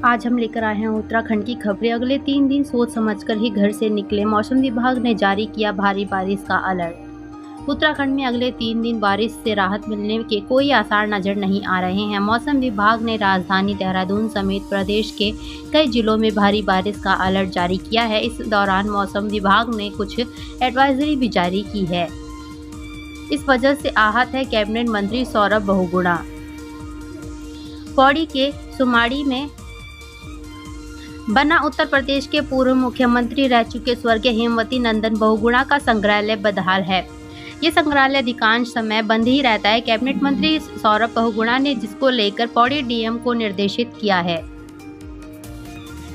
आज हम लेकर आए हैं उत्तराखंड की खबरें। अगले 3 दिन सोच समझकर ही घर से निकले। मौसम विभाग ने जारी किया भारी बारिश का अलर्ट। उत्तराखंड में अगले 3 दिन बारिश से राहत मिलने के कोई आसार नजर नहीं आ रहे हैं। मौसम विभाग ने राजधानी देहरादून समेत प्रदेश के कई जिलों में भारी बारिश का अलर्ट जारी किया है। इस दौरान मौसम विभाग ने कुछ एडवाइजरी भी जारी की है। इस वजह से आहत है कैबिनेट मंत्री सौरभ बहुगुणा। पौड़ी के सुमाड़ी में बना उत्तर प्रदेश के पूर्व मुख्यमंत्री रह चुके स्वर्गीय हेमवती नंदन बहुगुणा का संग्रहालय बदहाल है। ये संग्रहालय अधिकांश समय बंद ही रहता है। कैबिनेट मंत्री सौरभ बहुगुणा ने जिसको लेकर पौड़ी डीएम को निर्देशित किया है।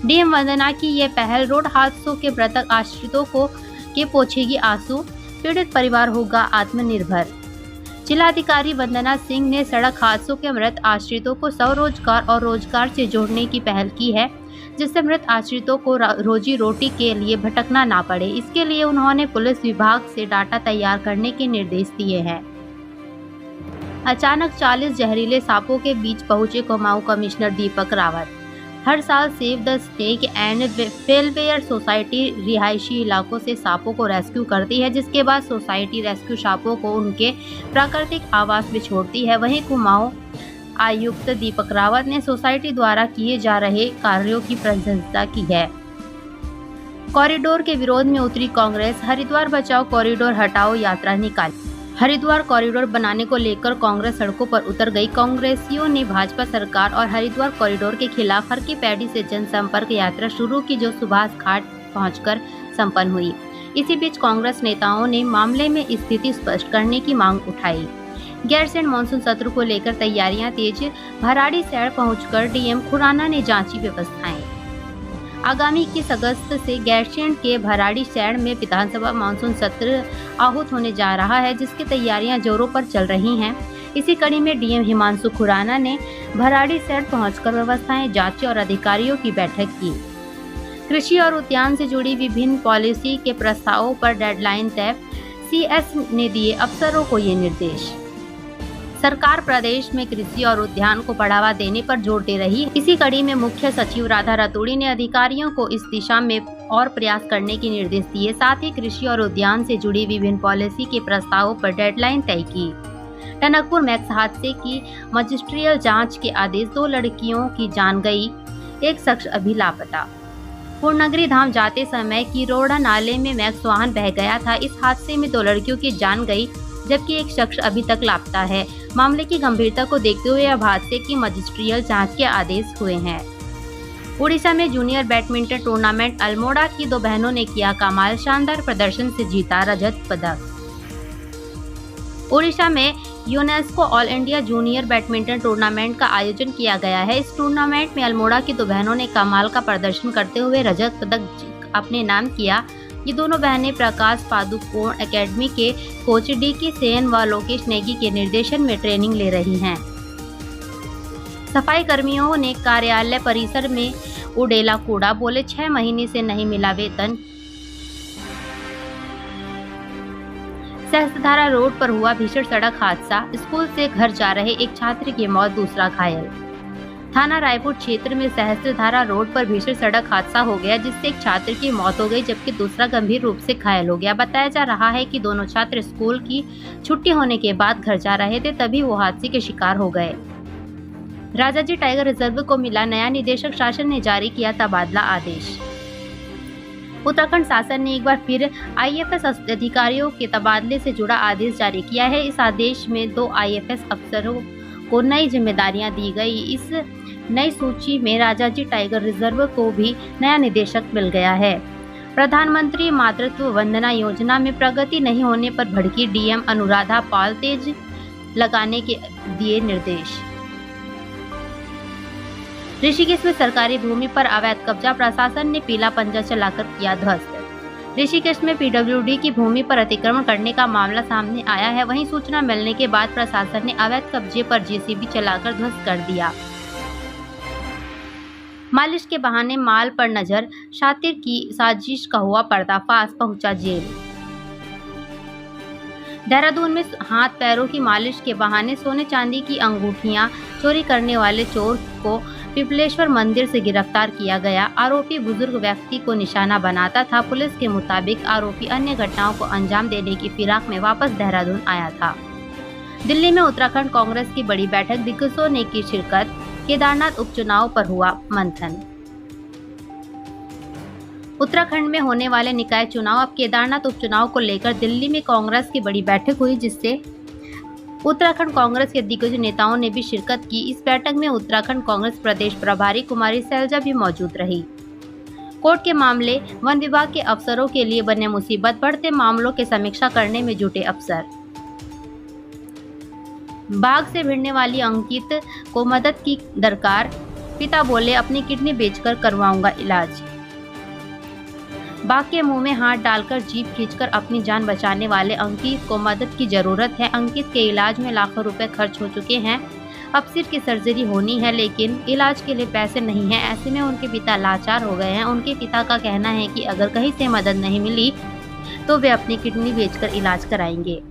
डीएम वंदना की ये पहल रोड हादसों के मृतक आश्रितों के पोंछेगी आंसू, पीड़ित परिवार होगा आत्मनिर्भर। जिलाधिकारी वंदना सिंह ने सड़क हादसों के मृत आश्रितों को स्वरोजगार और रोजगार से जोड़ने की पहल की है, जिससे मृत आश्रितों को रोजी रोटी के लिए भटकना ना पड़े। इसके लिए उन्होंने पुलिस विभाग से डाटा तैयार करने के निर्देश दिए हैं। अचानक 40 जहरीले सांपों के बीच पहुंचे कुमाऊं कमिश्नर दीपक रावत। हर साल save the snake and welfare society रिहायशी इलाकों से सांपों को रेस्क्यू करती है, जिसके बाद सोसाइटी रेस्क्यू सांपों को उनके प्राकृतिक आवास में छोड़ती है। वहीं कुमाऊं आयुक्त दीपक रावत ने सोसाइटी द्वारा किए जा रहे कार्यों की प्रशंसा की है। कॉरिडोर के विरोध में उतरी कांग्रेस। हरिद्वार बचाओ कॉरिडोर हटाओ यात्रा निकाली। हरिद्वार कॉरिडोर बनाने को लेकर कांग्रेस सड़कों पर उतर गई। कांग्रेसियों ने भाजपा सरकार और हरिद्वार कॉरिडोर के खिलाफ हर की पैड़ी से जनसंपर्क यात्रा शुरू की, जो सुभाष घाट पहुंचकर संपन्न हुई। इसी बीच कांग्रेस नेताओं ने मामले में स्थिति स्पष्ट करने की मांग उठाई। गैरसैंण मानसून सत्र को लेकर तैयारियां तेज। भराड़ीसैंण पहुंचकर डीएम खुराना ने जांची व्यवस्थाएं। आगामी 21 अगस्त से गैरसैंण के भराड़ीसैंण में विधानसभा मानसून सत्र आहूत होने जा रहा है, जिसकी तैयारियां जोरों पर चल रही हैं। इसी कड़ी में डीएम हिमांशु खुराना ने भराड़ीसैंण पहुंचकर व्यवस्थाएं जांची और अधिकारियों की बैठक की। कृषि और उद्यान से जुड़ी विभिन्न पॉलिसी के प्रस्तावों पर डेडलाइन तय। सीएस ने दिए अफसरों को ये निर्देश। सरकार प्रदेश में कृषि और उद्यान को बढ़ावा देने पर जोर दे रही है। इसी कड़ी में मुख्य सचिव राधा रतूड़ी ने अधिकारियों को इस दिशा में और प्रयास करने के निर्देश दिए। साथ ही कृषि और उद्यान से जुड़ी विभिन्न पॉलिसी के प्रस्तावों पर डेडलाइन तय की। टनकपुर मैक्स हादसे की मजिस्ट्रियल जांच के आदेश। 2 लड़कियों की जान गई, एक शख्स अभी लापता। पूर्णगिरी धाम जाते समय किरोड़ा नाले में मैक्स वाहन बह गया था। इस हादसे में 2 लड़कियों की जान गई, जबकि एक शख्स अभी तक लापता है। मामले की गंभीरता को देखते हुए अब हादसे की मजिस्ट्रियल जांच के आदेश हुए हैं। उड़ीसा में जूनियर बैडमिंटन टूर्नामेंट अल्मोड़ा की 2 बहनों ने किया कमाल। शानदार प्रदर्शन से जीता रजत पदक। उड़ीसा में UNESCO all India junior badminton tournament का आयोजन किया गया है। इस टूर्नामेंट में अल्मोड़ा की 2 बहनों ने कमाल का प्रदर्शन करते हुए रजत पदक अपने नाम किया। ये दोनों बहनें प्रकाश पादुकोण एकेडमी के कोच डी.के. सेन व लोकेश नेगी के निर्देशन में ट्रेनिंग ले रही हैं। सफाई कर्मियों ने कार्यालय परिसर में उड़ेला कूड़ा, बोले 6 महीने से नहीं मिला वेतन। सहस्त्रधारा रोड पर हुआ भीषण सड़क हादसा। स्कूल से घर जा रहे एक छात्र की मौत, दूसरा घायल। थाना रायपुर क्षेत्र में सहस्त्रधारा रोड पर भीषण सड़क हादसा हो गया, जिससे एक छात्र की मौत हो गई, जबकि दूसरा गंभीर रूप से घायल हो गया। बताया जा रहा है कि दोनों छात्र स्कूल की छुट्टी होने के बाद घर जा रहे थे, तभी वो हादसे के शिकार हो गए। राजाजी टाइगर रिजर्व को मिला नया निदेशक। शासन ने जारी किया तबादला आदेश। उत्तराखंड शासन ने एक बार फिर आईएफएस अधिकारियों के तबादले से जुड़ा आदेश जारी किया है। इस आदेश में 2 आईएफएस अफसरों को नई जिम्मेदारियां दी गई। इस नई सूची में राजाजी टाइगर रिजर्व को भी नया निदेशक मिल गया है। प्रधानमंत्री मातृत्व वंदना योजना में प्रगति नहीं होने पर भड़की डीएम अनुराधा पाल। तेज लगाने के दिए निर्देश। ऋषिकेश में सरकारी भूमि पर अवैध कब्जा। प्रशासन ने पीला पंजा चलाकर किया ध्वस्त। ऋषिकेश में पीडब्ल्यूडी की भूमि पर अतिक्रमण करने का मामला सामने आया है। वहीं सूचना मिलने के बाद प्रशासन ने अवैध कब्जे पर जेसीबी चलाकर ध्वस्त कर दिया। मालिश के बहाने माल पर नजर। शातिर की साजिश का हुआ पर्दाफाश, पहुंचा जेल। देहरादून में हाथ पैरों की मालिश के बहाने सोने चांदी की अंगूठियां चोरी करने वाले चोर को पिपलेश्वर मंदिर से गिरफ्तार किया गया। आरोपी बुजुर्ग व्यक्ति को निशाना बनाता था। पुलिस के मुताबिक आरोपी अन्य घटनाओं को अंजाम देने की फिराक में वापस देहरादून आया था। दिल्ली में उत्तराखंड कांग्रेस की बड़ी बैठक, दिग्गजों ने की शिरकत। केदारनाथ उपचुनाव पर हुआ मंथन। उत्तराखंड में होने वाले निकाय चुनाव अब केदारनाथ उपचुनाव को लेकर दिल्ली में कांग्रेस की बड़ी बैठक हुई, जिससे उत्तराखंड कांग्रेस के दिग्गज नेताओं ने भी शिरकत की। इस बैठक में उत्तराखंड कांग्रेस प्रदेश प्रभारी कुमारी सैलजा भी मौजूद रही। कोर्ट के मामले, वन विभाग के अफसरों के लिए बने मुसीबत, बढ़ते मामलों की समीक्षा करने में जुटे अफसर। बाघ से भिड़ने वाली अंकित को मदद की दरकार, पिता बोले अपनी किडनी बेचकर करवाऊंगा इलाज। बाघ के मुंह में हाथ डालकर जीभ खींचकर अपनी जान बचाने वाले अंकित को मदद की जरूरत है। अंकित के इलाज में लाखों रुपए खर्च हो चुके हैं। अब सिर की सर्जरी होनी है, लेकिन इलाज के लिए पैसे नहीं हैं। ऐसे में उनके पिता लाचार हो गए हैं। उनके पिता का कहना है कि अगर कहीं से मदद नहीं मिली तो वे अपनी किडनी बेचकर इलाज कराएंगे।